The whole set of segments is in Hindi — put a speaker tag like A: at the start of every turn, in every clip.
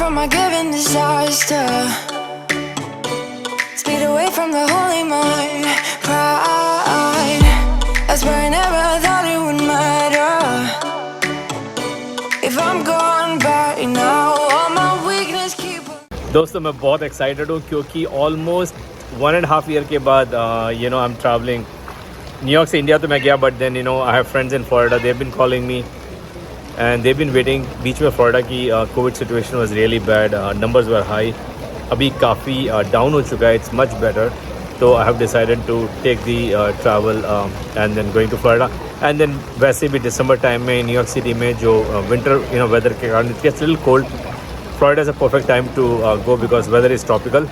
A: from my given disaster. Speed away from the holy mind. Pride. That's where I never thought it would matter. If I'm gone by now, all my weakness keep.
B: दोस्तों मैं बहुत एक्साइटेड हूँ क्योंकि ऑलमोस्ट 1.5 year के बाद आई एम ट्रैवलिंग न्यूयॉर्क से इंडिया तो मैं गया, but then I have friends in Florida, they have been calling me and they have been waiting. बीच में फ्लोरिडा की covid situation was really bad, numbers were high. अभी काफ़ी डाउन हो चुका है, इट्स मच बेटर. तो I have decided to take the travel and then going to Florida. And then वैसे भी दिसंबर टाइम में न्यूयॉर्क सिटी में जो विंटर वेदर के कारण it gets little cold. Florida is a perfect time to go because weather is tropical.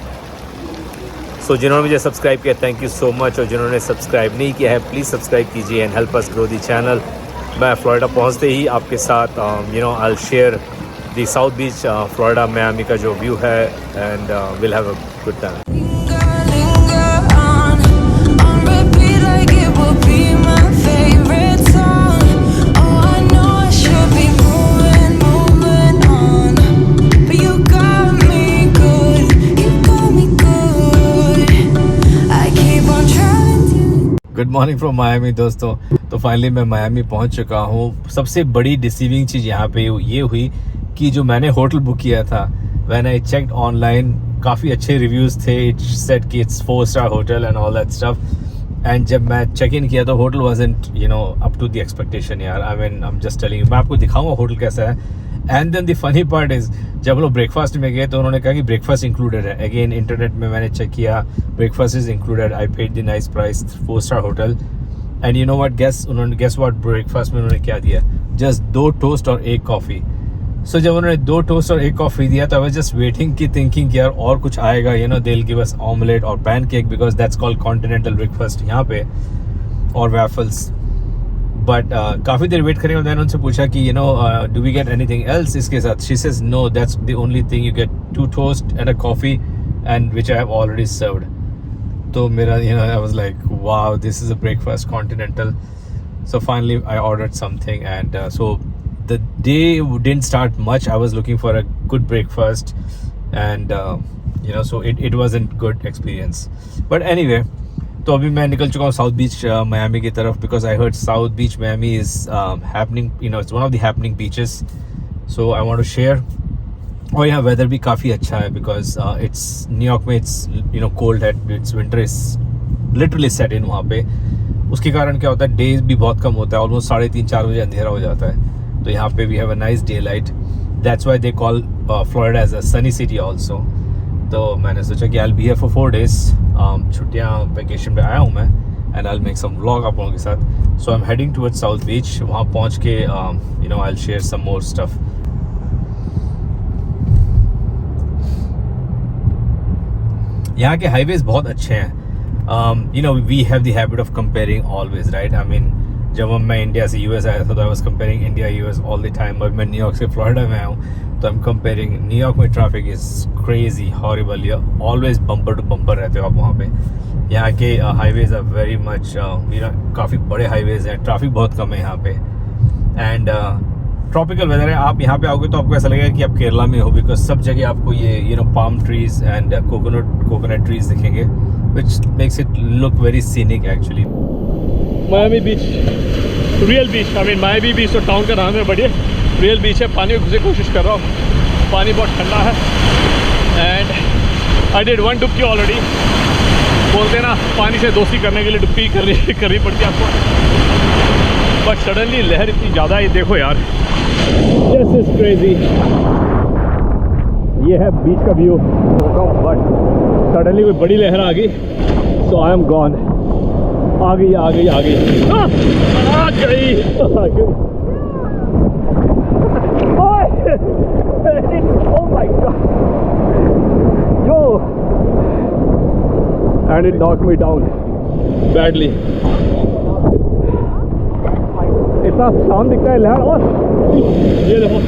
B: So जिन्होंने मुझे सब्सक्राइब किया थैंक यू सो मच, और जिन्होंने सब्सक्राइब नहीं किया है प्लीज़ सब्सक्राइब कीजिए and help us grow the channel. मैं फ्लोरिडा पहुंचते ही आपके साथ आई will share the South Beach Florida Miami का जो व्यू है and will have a good time. Good morning from Miami दोस्तों. तो फाइनली मैं मायामी पहुंच चुका हूं. सबसे बड़ी डिसीविंग चीज़ यहाँ पे ये हुई कि जो मैंने होटल बुक किया था, व्हेन आई चेक्ड ऑनलाइन काफ़ी अच्छे रिव्यूज़ थे. इट सेड कि it's 4-star hotel and all that stuff. And जब मैं चेक इन किया तो hotel wasn't up to the expectation यार. I mean I am just telling you, मैं आपको दिखाऊंगा होटल कैसा है. And then the funny part is जब लोग ब्रेकफास्ट में गए तो उन्होंने कहा कि ब्रेकफास्ट इंक्लूडेड है. अगेन इंटरनेट में मैंने चेक किया, breakfast is included. I paid the nice price, 4-star hotel. And you know what, guess what breakfast में उन्होंने क्या दिया? जस्ट 2 टोस्ट और 1 कॉफ़ी. सो जब उन्होंने 2 टोस्ट और 1 कॉफ़ी दिया तो आई वाज जस्ट वेटिंग की थिंकिंग कि यार और कुछ आएगा. They will give us omelette और pancake because that's called continental breakfast यहाँ पे, और वैफल्स. बट काफ़ी देर वेट करेंगे. मैंने उनसे पूछा कि do we get anything else इसके साथ? She says no, that's the only thing. You get 2 toast and a coffee and which I have already served. तो मेरा I was like wow, this is a breakfast continental. So finally I ordered something and so the day didn't start much. I was looking for a good breakfast and so it wasn't good experience. But anyway, तो अभी मैं निकल चुका हूँ साउथ बीच मियामी की तरफ because I heard South Beach Miami is happening, it's one of the happening beaches. So I want to share. और यहाँ वेदर भी काफ़ी अच्छा है because it's न्यूयॉर्क में it's cold है, it's winter is literally set in वहाँ पे. उसके कारण क्या होता है, डेज भी बहुत कम होता है. ऑलमोस्ट 3:30-4 बजे अंधेरा हो जाता है. तो यहाँ पे we have a nice day light. That's why they call Florida as a sunny city also. तो मैंने सोचा कि I will be here for 4 days. छुट्टियाँ वेकेशन पे आया हूँ मैं and I will make some vlog आप लोगों के साथ. So I am heading towards south beach. वहाँ पहुँच के I will share some more stuff. यहाँ के हाईवेज बहुत अच्छे हैं. We have the habit of comparing always, right? I mean जब मैं इंडिया से यूएस आया था तो I was comparing India US all the time. But मैं न्यूयॉर्क से फ्लोरिडा में आया हूँ तो आई एम कंपेयरिंग. न्यूयॉर्क में traffic is crazy, horrible. You always bumper to bumper रहते हो आप वहाँ पे. यहाँ के हाईवेज आर वेरी मच काफ़ी बड़े हाईवेज हैं. ट्रैफिक बहुत कम है यहाँ पे एंड ट्रॉपिकल वेदर है. आप यहाँ पे आओगे तो आपको ऐसा लगेगा कि आप केरला में हो बिकॉज सब जगह आपको ये palm trees and coconut trees दिखेंगे which makes it look very scenic actually. Miami beach, real beach. I mean Miami beach तो टाउन का नाम है, बट ये रियल बीच है. पानी में घुसने की कोशिश कर रहा हूँ. पानी बहुत ठंडा है एंड आई डिड 1 डुबकी ऑलरेडी. बोलते हैं ना, पानी से दोस्ती करने के लिए डुबकी करनी पड़ती है आपको. बट सडनली लहर इतनी ज़्यादा है, देखो यार, दिस इज क्रेजी. ये है बीच का व्यू. बट सडनली कोई बड़ी लहर आ गई तो आई एम गॉन. आ गई आ गई. Oh my God! Yo! And it knocked me down badly. इतना शान दिखता है लहर. और ये देखो,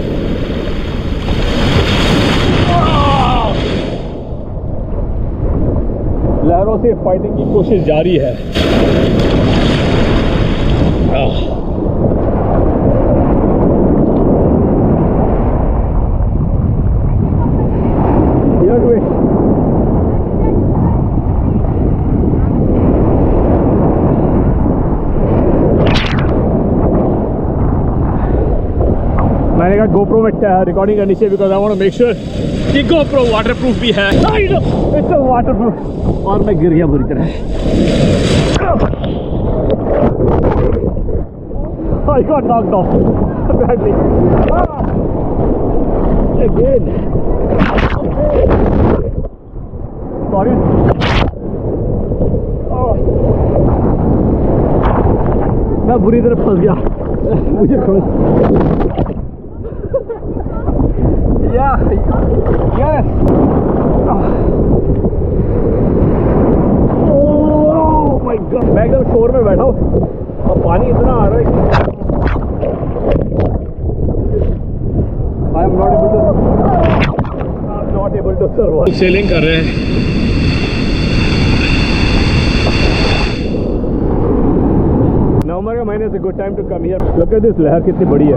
B: लहरों से फाइटिंग की कोशिश जारी है. मैंने कहा GoPro में रिकॉर्डिंग करनी चाहिए because I want to make sure कि GoPro वाटरप्रूफ भी है। It's waterproof. और मैं गिर गया बुरी तरह। I got knocked off badly. Again. Sorry. मैं बुरी तरह फंस गया। मुझे yes. Oh my God. मैं एकदम शोर में बैठा हूँ और पानी इतना आ रहा है। I am not able to survive. Sailing कर रहे हैं। नवंबर का महीने से good time to come here. Look at this, लहर कितनी बड़ी है।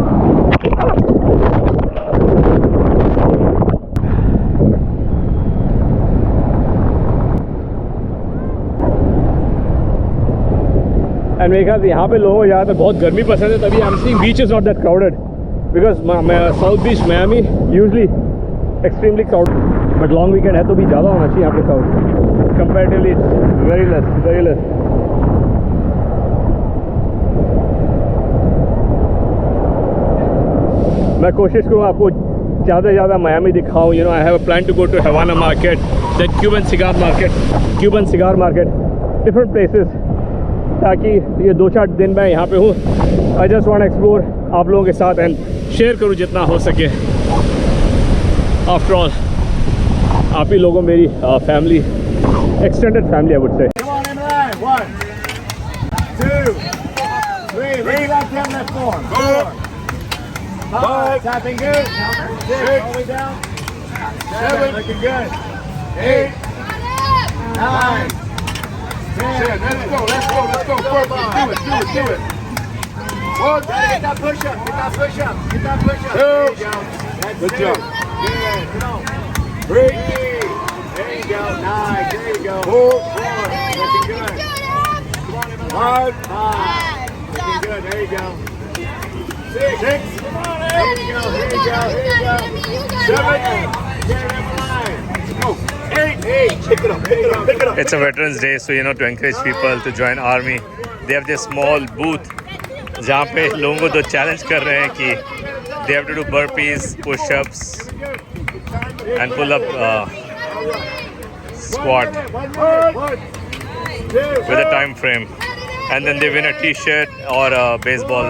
B: एंड मेरे ख्याल से यहाँ पे लोगों को ज़्यादातर बहुत गर्मी पसंद है, तभी I am seeing beach is not that crowded because South Beach Miami usually extremely crowded, but long weekend है तो भी ज़्यादा होना चाहिए यहाँ पे क्राउड कंपेरेटिवली। Very less. मैं कोशिश करूँ आपको ज़्यादा से ज़्यादा मियामी दिखाऊँ। You know, I have a plan to go to Havana market, that Cuban cigar market, different places, ताकि ये 2-4 दिन मैं यहाँ पे हूँ। आई जस्ट वांट एक्सप्लोर आप लोगों के साथ एंड शेयर करूँ जितना हो सके। आफ्टर ऑल आप ही लोगों मेरी family, extended family I would से।
C: 1, 2, 3, left hand, left form. 4, 5, tapping good. 6, all the way down. 7, looking good. 8, 9, 10. Let's go. Focus. Do it. 1, get that push up. 2, there you go. That's good job. Good. Come on. 3, there you go. Nice. There you go. 4, looking good. 5, looking good. There you go. 6, there you go. 7, get it in line. Go. 8, pick it up.
B: It's a Veterans Day, so you know, to encourage people to join army, they have this small booth जहाँ पे लोगों को तो चैलेंज कर रहे हैं कि they have to do burpees, push-ups and pull up squat with a time frame, and then they win a t-shirt or a baseball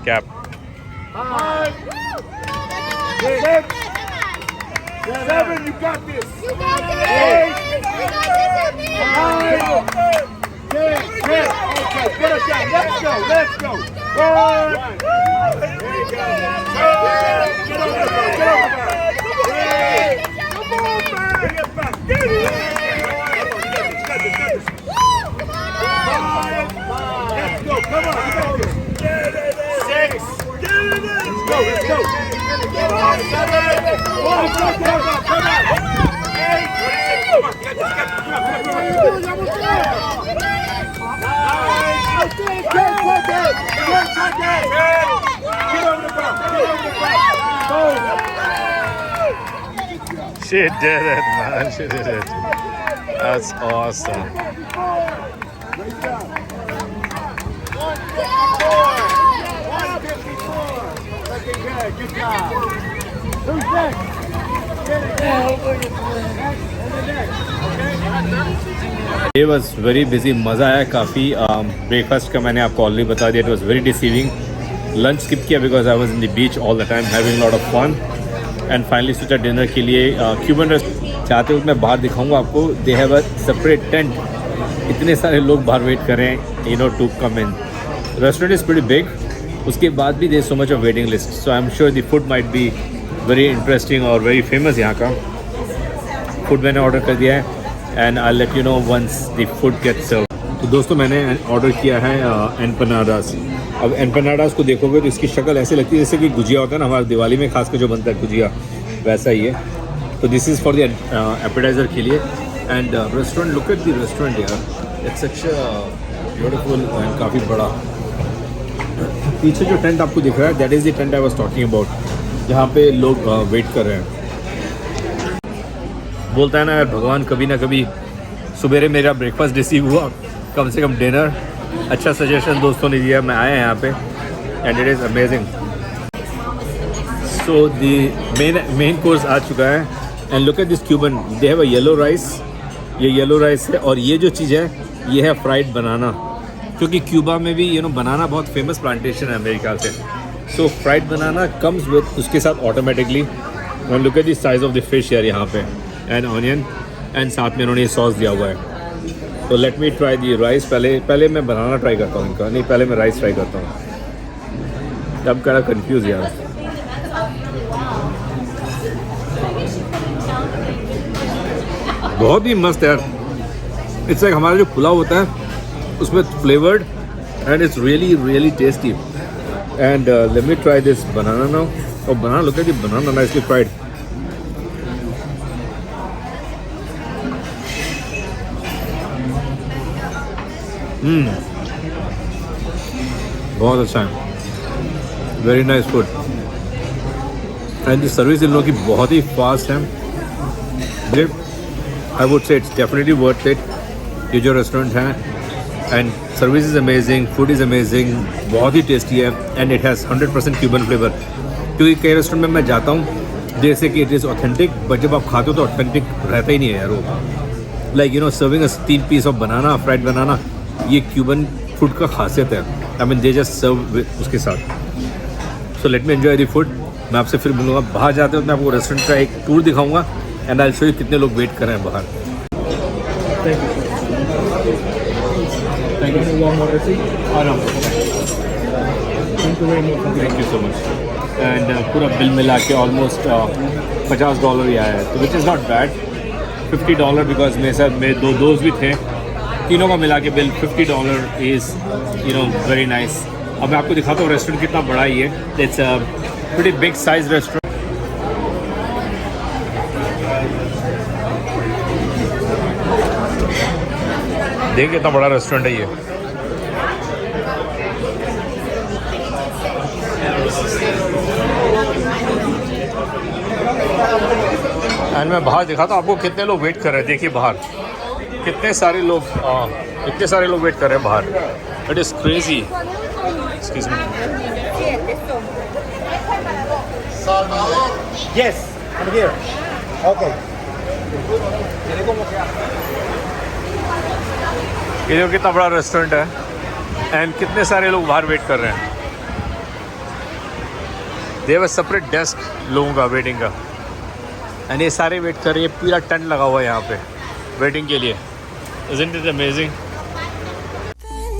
B: cap.
C: 5, 6, 7, you got this. 8, 9, 10, okay, get a shot. Let's go. 1, there you go. 2, get over there. 3, come on, man. Bring it back. Get it. Got this. 5, let's go. Come on, you got this. 6, let's go. 7, come on. 8,
B: She did it, man. She did it. That's awesome.
C: Great job. 154. Looking good. Good job. Who's next? Get it.
B: It was very busy. मज़ा आया काफ़ी। ब्रेकफास्ट का मैंने आपको ऑलरेडी बता दिया. It was very deceiving. Lunch skip किया because I was in the beach all the time having a lot of fun. And finally सोचा डिनर के लिए क्यूबन रेस्टोरेंट चाहते हुए मैं बाहर दिखाऊंगा आपको. They have a separate tent. इतने सारे लोग बाहर वेट कर रहे हैं, you know, to come in. Restaurant is pretty big. उसके बाद भी there is so much of waiting list. So I'm sure the food might be very interesting और very famous यहाँ का. फूड मैंने ऑर्डर कर दिया है and I'll let you know once the food gets served. तो दोस्तों मैंने ऑर्डर किया है एम्पनाडास. अब एम्पनाडास को देखोगे तो इसकी शक्ल ऐसे लगती है जैसे कि गुजिया होता है ना, हमारे दिवाली में खासकर जो बनता है गुजिया, वैसा ही है. तो this is for the appetiser के लिए. And restaurant, look at the restaurant यार, इट्स सच ब्यूटीफुल एंड काफ़ी बड़ा. पीछे जो टेंट आपको दिख रहा है that is the tent I was talking about. जहाँ पे लोग वेट कर रहे हैं। बोलता है ना यार, भगवान कभी ना कभी सुबेरे मेरा ब्रेकफास्ट रिसीव हुआ, कम से कम डिनर। अच्छा सजेशन दोस्तों ने दिया, मैं आया यहाँ पे and it is amazing. So the main course आ चुका है and look at this Cuban, they have a yellow rice. ये येलो राइस है और ये जो चीज़ है ये है फ्राइड बनाना, क्योंकि क्यूबा में भी बनाना बहुत फेमस प्लांटेशन है मेरे ख्याल से। सो फ्राइड बनाना कम्स विद उसके साथ automatically. And look at the size of the fish यार यहाँ पे, एंड ऑनियन एंड साथ में इन्होंने सॉस दिया हुआ है। तो लेट मी ट्राई दी राइस। पहले मैं बनाना ट्राई करता हूँ इनका, नहीं पहले मैं राइस ट्राई करता हूँ। अब कड़ा कंफ्यूज यार। बहुत ही मस्त यार। इट्स लाइक हमारा जो पुलाव होता है उसमें flavoured and it's really really tasty. And let me try this banana now. और banana look at the banana nicely fried. बहुत अच्छा है, very nice food and the service इन लोगों की बहुत ही फास्ट है। I would say it's definitely worth it. ये जो रेस्टोरेंट है and service is amazing, food is amazing, बहुत ही टेस्टी है and it has 100% Cuban flavour. क्योंकि कई रेस्टोरेंट में मैं जाता हूँ जैसे कि इट इज़ ऑथेंटिक, बट जब आप खाते हो तो ऑथेंटिक रहता ही नहीं है यार वो। Like serving a 3 piece of banana, fried banana, ये क्यूबन फूड का खासियत है। आई मीन दे जस्ट सर्व उसके साथ। So let me enjoy the food. मैं आपसे फिर मिलूँगा बाहर जाते वक्त। मैं आपको रेस्टोरेंट का एक टूर दिखाऊंगा and I will show you कितने लोग वेट कर रहे हैं बाहर। Thank you so much. And पूरा बिल मिला के ऑलमोस्ट $50 ही आया है, तो which is not bad. $50 because मेरे साथ मेरे 2 दोस्त भी थे, तीनों का मिला के बिल $50 इज़ वेरी नाइस। अब मैं आपको दिखाता हूँ रेस्टोरेंट कितना बड़ा है ये। It's a pretty big size restaurant. देखिए कितना बड़ा रेस्टोरेंट है ये। एंड मैं बाहर दिखाता हूँ आपको कितने लोग वेट कर रहे हैं। देखिए बाहर कितने सारे लोग इतने सारे लोग वेट कर रहे हैं बाहर। It is crazy. Excuse me.
C: Yes, I'm here. Okay.
B: ये देखो कितना बड़ा रेस्टोरेंट है एंड कितने सारे लोग बाहर वेट कर रहे हैं। दे हैव अ सेपरेट डेस्क लोगों का वेटिंग का, एंड ये सारे वेट कर रहे हैं। पूरा टेंट लगा हुआ है यहाँ पे वेटिंग के लिए। Isn't it amazing?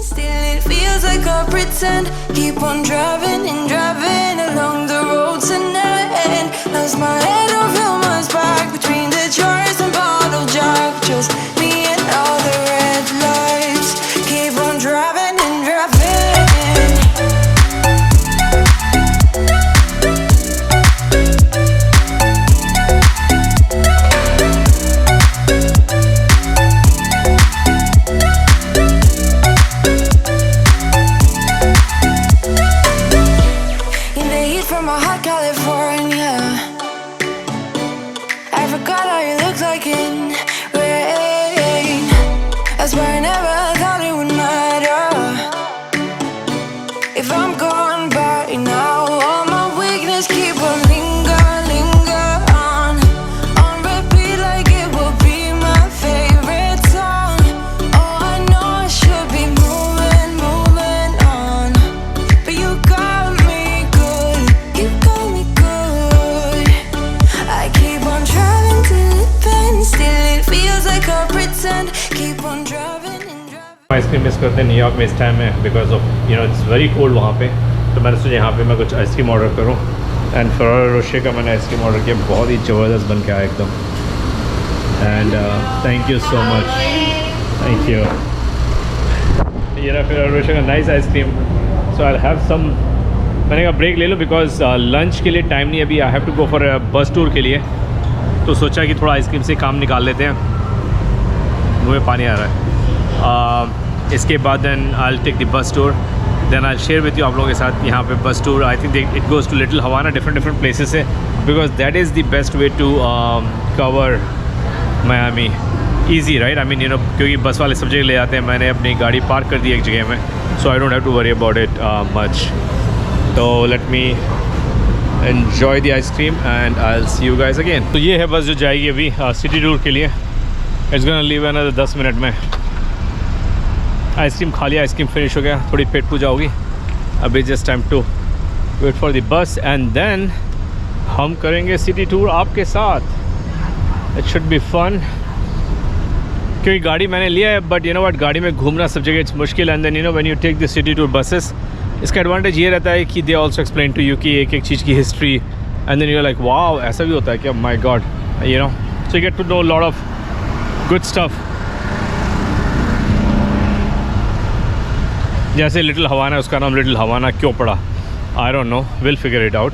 A: Still it feels like I pretend. Keep on driving and driving along the road tonight. Lost my head, don't feel much back between the jars and bottle jack. Just me and all the red lights. Keep on driving and driving. In the heat from a hot California, I forgot how you look like in rain. I swear I never thought it would matter if I'm gone by now. All my weakness keep on linger on repeat like it will be my favorite song. Oh, I know I should be moving on, but you got me good, you got me good. I keep on driving till it bends, still it feels like I pretend. Keep on driving and driving.
B: Ice cream miss करते हैं न्यूयॉर्क में इस टाइम में, because of its very cold वहाँ पे। तो मैंने सोचा यहाँ पे मैं कुछ आइसक्रीम ऑर्डर करूँ एंड फरारो रोशे का मैंने आइसक्रीम ऑर्डर किया। बहुत ही ज़बरदस्त बन के आया एकदम। And thank you so much, thank you. ये रहा फरारो रोशे का nice ice cream. So I have some. मैंने कहा ब्रेक ले लो बिकॉज लंच के लिए टाइम नहीं अभी। I have to go for bus tour के लिए। तो सोचा कि थोड़ा आइसक्रीम से काम निकाल लेते हैं। मुँह में पानी आ रहा है। इसके बाद then I will take the bus tour. Then I share with you आप लोगों के साथ यहाँ पे bus tour. I think it goes to little Havana, different places से, because that is the best way to cover Miami easy, right. I mean you know, क्योंकि बस वाले सब जगह ले जाते हैं. मैंने अपनी गाड़ी पार्क कर दी एक जगह में, so I don't have to worry about it much. तो let me enjoy the ice cream and I will see you guys again. तो ये है बस जो जाएगी अभी सिटी टूर के लिए. It's gonna leave another 10 minute में. आइसक्रीम खा लिया, आइसक्रीम फिनिश हो गया, थोड़ी पेट पूजा होगी. अभी just time to wait for the bus and then हम करेंगे सिटी टूर आपके साथ. इट शुड बी फन, क्योंकि गाड़ी मैंने लिया है, बट यू नो व्हाट, गाड़ी में घूमना सब जगह इट्स मुश्किल. And then you know when you take the city tour buses, इसका एडवांटेज ये रहता है कि they also explain to you कि एक एक चीज़ की history. And then you are like wow, ऐसा भी होता है क्या, my god, you know. So you get to know lot of good stuff. जैसे लिटिल हवाना, उसका नाम लिटिल हवाना क्यों पड़ा, I don't know, will figure it out.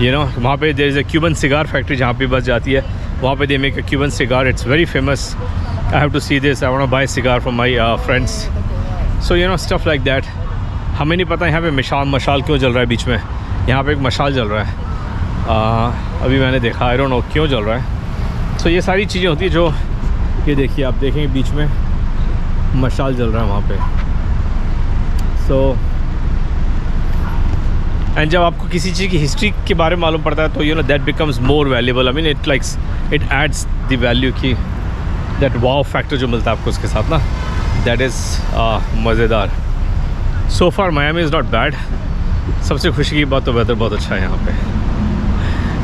B: You know, वहाँ पे there is a Cuban cigar factory जहाँ पे बस जाती है. वहाँ पे they make a Cuban cigar, it's very famous. I have to see this, I want to buy cigar from my friends. So you know stuff like that. हमें नहीं पता यहाँ पे मशाल क्यों जल रहा है बीच में. यहाँ पे एक मशाल जल रहा है, अभी मैंने देखा, आई डोंट नो क्यों जल रहा है. सो ये सारी चीज़ें होती है जो, ये देखिए आप देखेंगे बीच में मशाल जल रहा है वहाँ पे. सो एंड जब आपको किसी चीज़ की हिस्ट्री के बारे में मालूम पड़ता है तो you know that becomes more valuable. I mean it adds the value की, दैट वाव फैक्टर जो मिलता है आपको उसके साथ ना, दैट इज़ मज़ेदार. सो फार मायामी इज़ नॉट बैड. सबसे खुशी की बात तो वेदर बहुत अच्छा है यहाँ पे.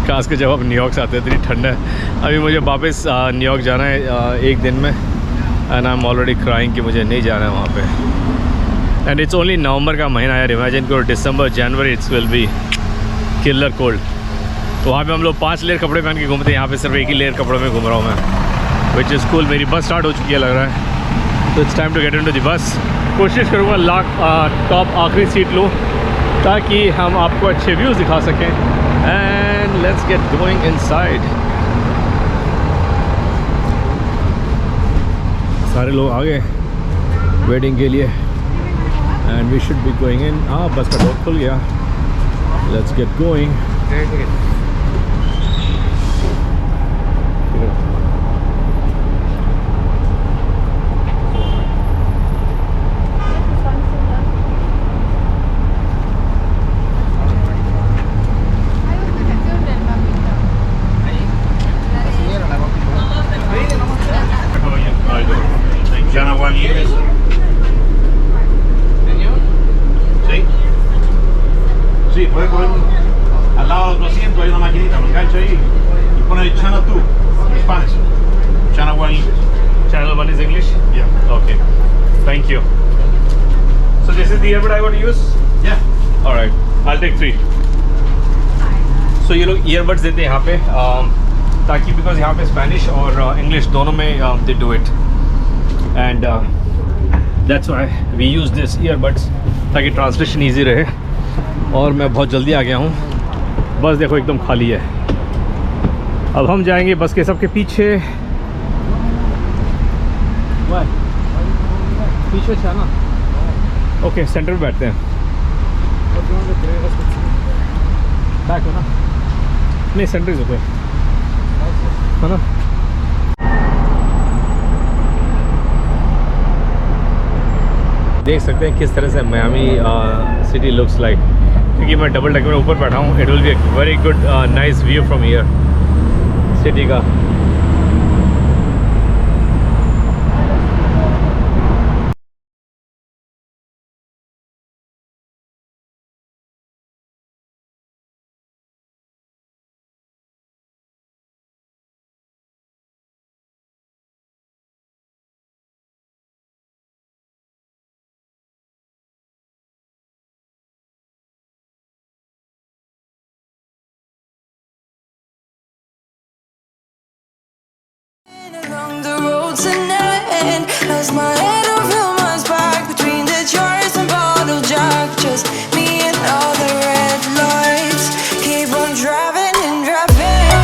B: खास कर जब आप न्यूयॉर्क से आते हैं, इतनी ठंड है. अभी मुझे वापस न्यूयॉर्क जाना है एक दिन में, and I am already crying कि मुझे नहीं जाना है वहाँ पे. एंड इट्स ओनली नवंबर का महीना यार. इमेजिन करो दिसंबर जनवरी it's will be killer cold. तो वहाँ पे हम लोग 5 लेयर कपड़े पहन के घूमते हैं, यहाँ पे सिर्फ एक ही लेयर कपड़ों में घूम रहा हूँ मैं, विच इज़ कूल. मेरी बस स्टार्ट हो चुकी है लग रहा है, तो it's time to get into the bus. कोशिश करूँगा टॉप आखिरी सीट लूँ ताकि हम आपको अच्छे व्यूज़ दिखा सकें. And let's get going inside. सारे लोग आ गए वेटिंग के लिए, and we should be going in. हाँ, बस का डोर खुल गया. Let's get going.
D: Channel 1 units. ¿Sí? Sí, puede coger al lado del asiento, hay una maquinita, lo engancha ahí y pone el channel 2, Spanish. Channel 1 English.
B: Channel 1 is English?
D: Yeah.
B: Okay. Thank you. So this is the earbud I want to use?
D: Yeah.
B: All right. I'll take 3. So ये लोग earbuds देते हैं यहाँ पे, ताकि बिकॉज यहाँ पे स्पेनिश और इंग्लिश दोनों में they do it, and that's why we use this earbuds ताकि ट्रांसलेशन ईजी रहे. और मैं बहुत जल्दी आ गया हूँ. बस देखो एकदम खाली है. अब हम जाएंगे बस के सबके पीछे. पीछे से ना. ओके, सेंटर में बैठते हैं. बैक हो ना? नहीं, सेंटर इज ओके, है ना. देख सकते हैं किस तरह से मायामी सिटी लुक्स लाइक, क्योंकि मैं डबल डेकर में ऊपर बैठा हूँ. It will be a very good nice view from here city का.
A: Along the road tonight, lost my head over my back between the jars and bottle jack. Just me and all the red lights. Keep on driving and driving.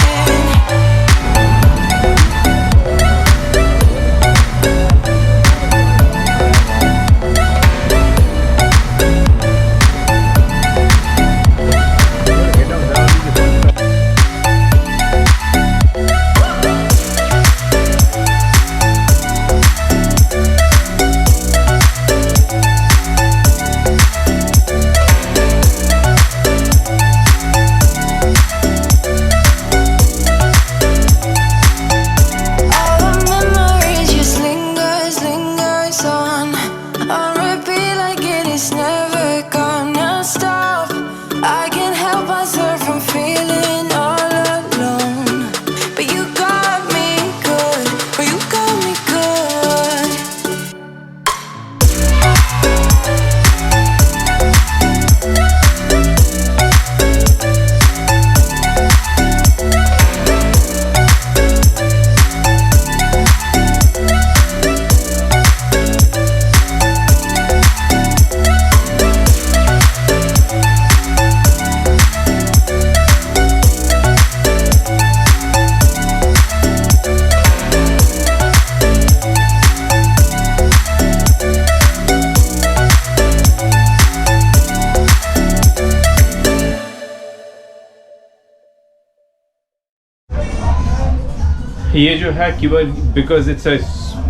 B: ये जो है क्यूबन, बिकॉज इट्स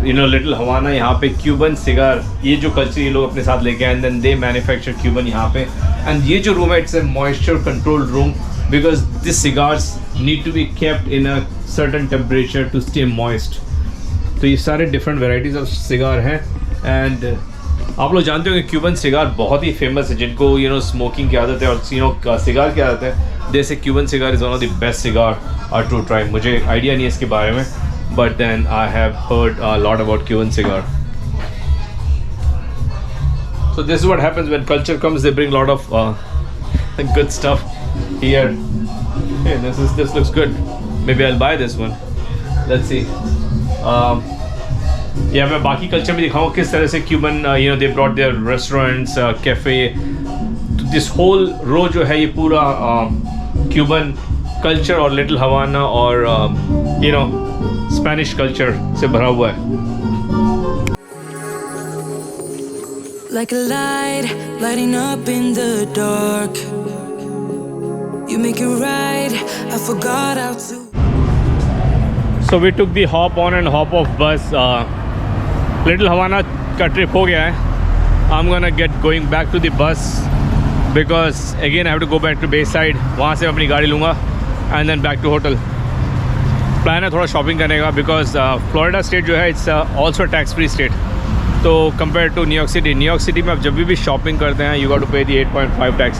B: लिटिल हवाना, यहाँ पे क्यूबन सिगार, ये जो कल्चर ये लोग अपने साथ लेके आए, and then they manufacture Cuban यहाँ पे. एंड ये जो रूम है it's a moisture controlled room, because this cigars need to be kept in a certain temperature to stay moist. तो ये सारे डिफरेंट वेराइटीज़ ऑफ सिगार हैं. एंड आप लोग जानते हो कि क्यूबन सिगार बहुत ही फेमस है, जिनको स्मोकिंग की आदत है और सिगार की आदत है. जैसे Cuban cigar is one of the best cigar to try. मुझे आइडिया नहीं है इसके बारे में, but then I have heard a lot about Cuban cigar. So this is what happens when culture comes. They bring a lot of good stuff here. Hey, this looks good. Maybe I'll buy this one. Let's see. Yeah, मैं बाकी कल्चर में दिखाऊँ किस तरह से Cuban they brought their restaurants, cafe. This whole row जो है ये पूरा क्यूबन कल्चर और लिटिल हवाना और स्पेनिश कल्चर से भरा हुआ है.
A: Like a light, lighting up in the dark. You make it right, I forgot how to.
B: So we took the hop on and hop off bus. Little Havana का trip हो गया है. I'm gonna get going back to the bus because again I have to go back to Bayside. वहाँ से मैं अपनी गाड़ी लूँगा and then back to hotel. Plan है थोड़ा शॉपिंग करने का because Florida state जो है it's also tax free state. तो कंपेयर टू न्यूयॉर्क सिटी में आप जब भी शॉपिंग करते हैं you got to pay the 8.5 tax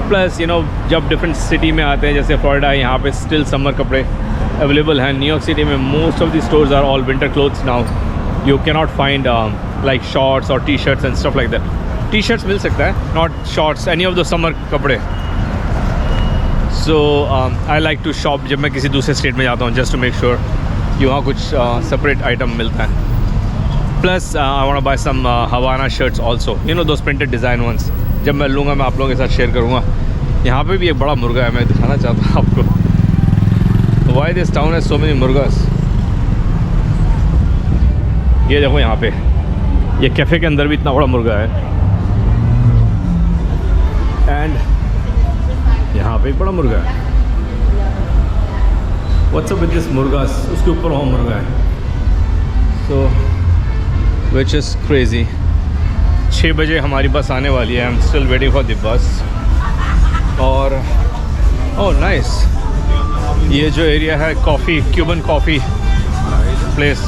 B: plus जब डिफरेंट सिटी में आते हैं जैसे फ्लोरिडा है, यहाँ पे स्टिल समर कपड़े अवेलेबल हैं. न्यूयॉर्क सिटी में most of the stores are all winter clothes now. You can not find like shorts और T shirts and stuff like that. T shirts मिल सकता है, not shorts, any of the summer कपड़े. So I like to shop जब मैं किसी दूसरे स्टेट में जाता हूँ जस्ट टू मेक श्योर कि वहाँ कुछ सेपरेट आइटम मिलता है. Plus, I want to buy some Havana shirts also. Those printed design ones. जब मैं लूँगा मैं आप लोगों के साथ शेयर करूँगा. यहाँ पे भी एक बड़ा मुर्गा है, मैं दिखाना चाहता हूँ आपको. Why this town has so many murgas? ये देखो यहाँ पे, ये कैफ़े के अंदर भी इतना बड़ा मुर्गा है. एंड यहाँ पे एक बड़ा मुर्गा है. What's up with this मुर्गास? उसके ऊपर वहाँ मुर्गा है. So which is crazy. 6 बजे हमारी बस आने वाली है. I'm still waiting for the bus. और oh nice, ये जो एरिया है coffee, Cuban coffee place.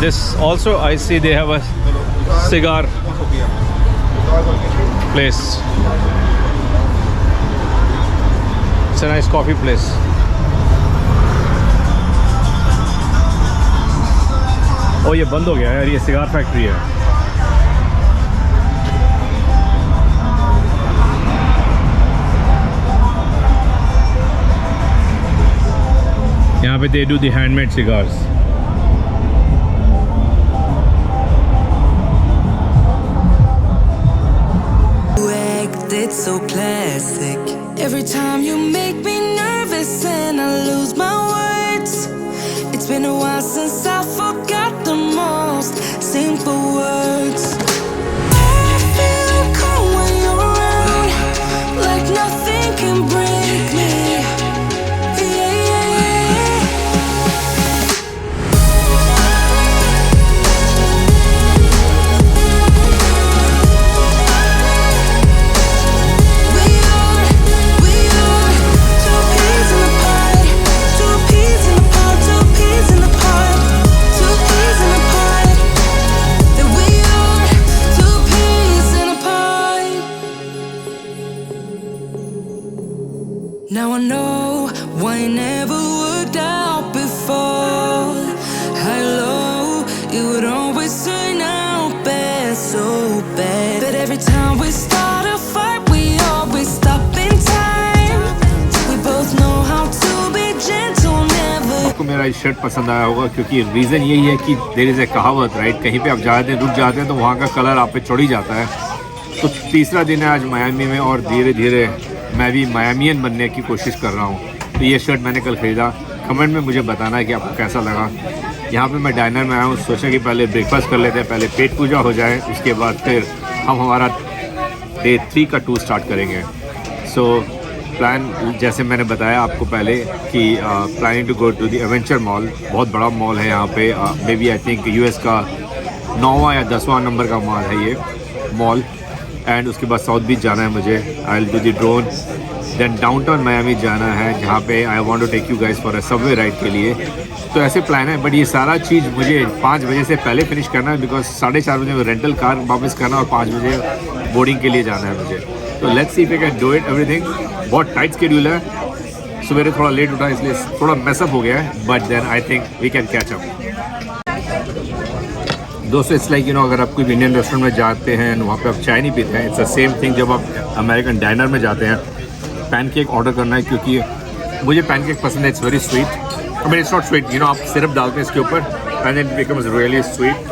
B: This also I see they have a cigar place. It's a nice coffee place. ओ ये बंद हो गया है यार, ये सिगार फैक्ट्री है. यहाँ पे they do the handmade cigars.
A: You acted so classic. Every time you make me nervous and I lose my words. It's been a while since I forgot the most simple words. I feel calm when you're around, like nothing can break me. Now I know why it never worked out before. Hello, it would always turn out bad, so bad. But every time we start a fight, we always stop in time. We both know how to be gentle, never.
B: आपको मेरा ये शर्ट पसंद आया होगा क्योंकि रीज़न यही है कि देयर इज़ ए कहावत राइट, कहीं पे आप जाते हैं रुक जाते हैं तो वहाँ का कलर आप पे चढ़ ही जाता है. तो तीसरा दिन है आज मायामी में और धीरे धीरे मैं भी मायामियन बनने की कोशिश कर रहा हूँ. तो ये शर्ट मैंने कल ख़रीदा. कमेंट में मुझे बताना है कि आपको कैसा लगा. यहाँ पे मैं डाइनर में आया हूँ, सोचा कि पहले ब्रेकफास्ट कर लेते हैं, पहले पेट पूजा हो जाए, उसके बाद फिर हम हमारा डे 3 का टूर स्टार्ट करेंगे. सो प्लान जैसे मैंने बताया आपको पहले कि planning to go to the adventure mall, बहुत बड़ा मॉल है यहाँ पे, maybe I think US का 9वां या 10वां नंबर का मॉल है ये मॉल। एंड उसके बाद साउथ बीच जाना है मुझे, I will do the drone. Then downtown Miami जाना है जहाँ पे I want to take you guys for a subway ride के लिए। तो ऐसे प्लान है, बट ये सारा चीज़ मुझे 5 बजे से पहले फिनिश करना है, बिकॉज 4:30 बजे रेंटल कार वापस करना और 5 बजे बोर्डिंग के लिए जाना है मुझे। तो let's see if I can do it everything. बहुत टाइट शेड्यूल है, सवेरे थोड़ा लेट उठा इसलिए थोड़ा मैसअप हो गया है, but then I think we can catch up. दोस्तों इट्स लाइक अगर आप कोई इंडियन रेस्टोरेंट में जाते हैं वहाँ पे आप चाय नहीं पीते हैं, इट्स द सेम थिंग जब आप अमेरिकन डाइनर में जाते हैं। पैनकेक ऑर्डर करना है क्योंकि मुझे पैनकेक पसंद है, it's very sweet. I mean, it's not sweet, आप सिरप डालते हैं इसके ऊपर and it becomes really sweet.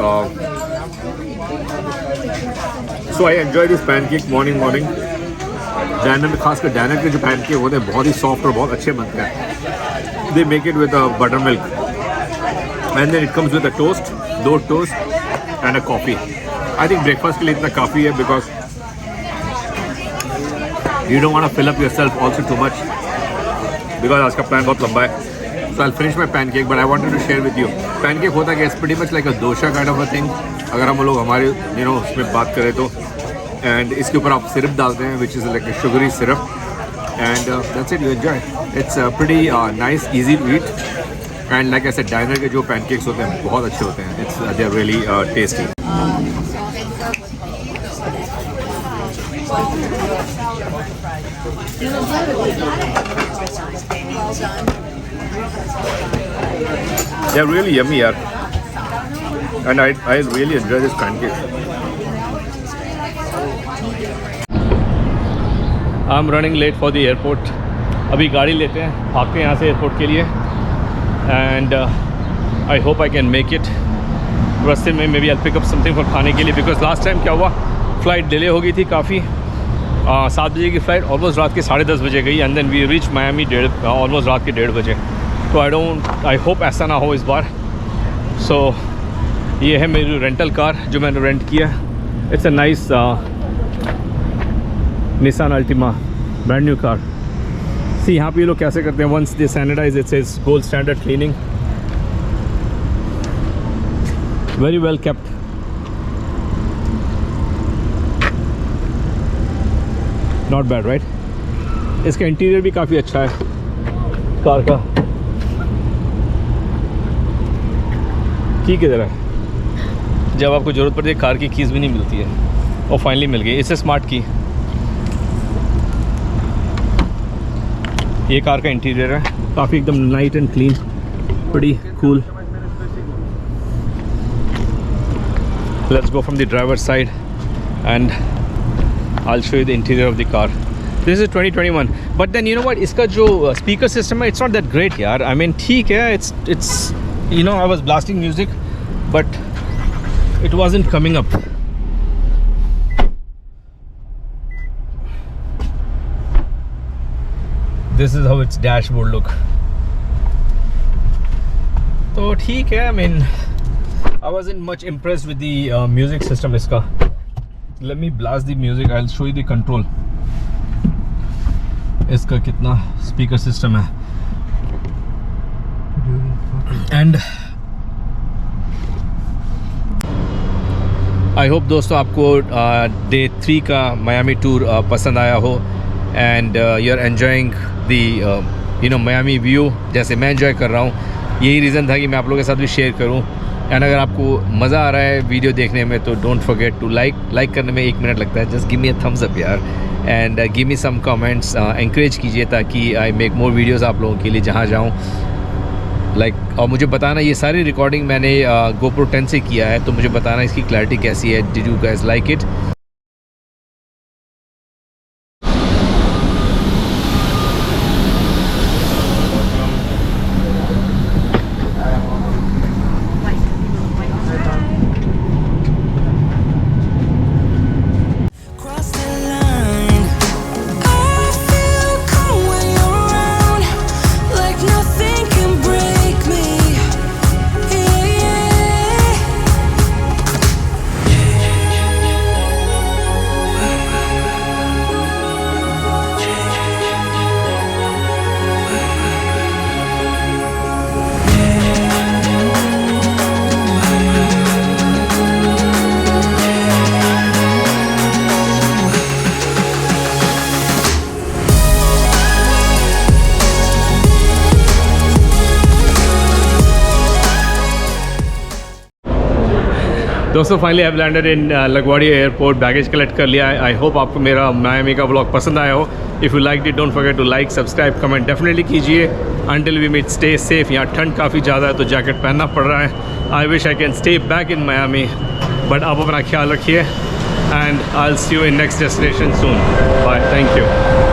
B: So I enjoy this pancake morning. Dinar में खासकर डाइनर के जो पैनकेक होते हैं बहुत ही सॉफ्ट और बहुत अच्छे बनते हैं। They make it with butter milk and then it comes with a toast, 2 toast and a coffee. I think breakfast के लिए इतना काफ़ी है because you don't want to fill up yourself also too much because आज का प्लान बहुत लंबा है। So I'll finish my pancake, but I wanted to share with you. Pancake होता है, it's pretty much like a dosha kind of a thing. अगर हम लोग हमारे उसमें बात करें तो, and इसके ऊपर आप सिरप डालते हैं, which is like a sugary syrup, and that's it. You enjoy. It's pretty nice, easy to eat, and like I said, diner के जो pancakes होते हैं बहुत अच्छे होते हैं. They're really tasty. They're really yummy, yaar. And I really enjoy this pancake. I'm running late for the airport. अभी गाड़ी लेते हैं, भागते हैं यहाँ से एयरपोर्ट के लिए. And I hope I can make it. रास्ते में maybe I'll pick up something for खाने के लिए, because last time क्या हुआ, फ्लाइट डिले हो गई थी काफ़ी. 7 बजे की फ़्लाइट ऑलमोस्ट रात के 10:30 बजे गई, and then we reach Miami almost रात के 1:30 बजे. तो आई होप ऐसा ना हो इस बार. सो ये है मेरी रेंटल कार जो मैंने रेंट किया. It's a nice Nissan Altima, brand new car. See यहाँ पे ये लोग कैसे करते हैं, once they sanitise it's is gold standard cleaning, very well kept. Not bad right. इसका इंटीरियर भी काफ़ी अच्छा है कार का. की किधर है, जब आपको ज़रूरत पड़ती है कार की कीज़ भी नहीं मिलती है, और फाइनली मिल गई. इससे स्मार्ट की. ये कार का इंटीरियर है, काफ़ी एकदम नाइट एंड क्लीन, बड़ी cool. Let's go from the driver side and I'll show you the interior of the car. This is 2021, but then you know what, इसका जो speaker system है, it's not that great यार. I mean ठीक है, it's I was blasting music, but it wasn't coming up. This is how its dashboard look. तो ठीक है. I mean I wasn't much impressed with the music system इसका. Let me blast the music. I'll show you the control. इसका कितना स्पीकर सिस्टम है. एंड आई होप दोस्तों आपको डे 3 का मायामी टूर पसंद आया हो, and you are enjoying the Miami view जैसे मैं एंजॉय कर रहा हूँ. यही रीज़न था कि मैं आप लोगों के साथ भी शेयर करूँ. एंड अगर आपको मज़ा आ रहा है वीडियो देखने में तो डोंट फॉरगेट टू लाइक करने में 1 मिनट लगता है. Just give me a thumbs up यार, and give me some comments, encourage कीजिए ताकि आई मेक मोर वीडियोस आप लोगों के लिए जहाँ जाऊँ. और मुझे बताना, ये सारी रिकॉर्डिंग मैंने GoPro 10 से किया है, तो मुझे बताना इसकी क्लैरिटी कैसी है. Did you guys like it?
A: Cross the line. I feel cold when you're around, like nothing can break me. Yeah, yeah.
B: दोस्तों finally I landed in LaGuardia airport, baggage collect कर लिया है। आई होप आपको मेरा मायामी का व्लॉग पसंद आया हो। If you like it don't forget to like, subscribe, comment definitely कीजिए। Until we meet, stay safe. यहाँ ठंड काफ़ी ज़्यादा है तो जैकेट पहनना पड़ रहा है। I wish I can stay back in Miami, but आप अपना ख्याल रखिए and I will see you in next destination soon. Bye, thank you.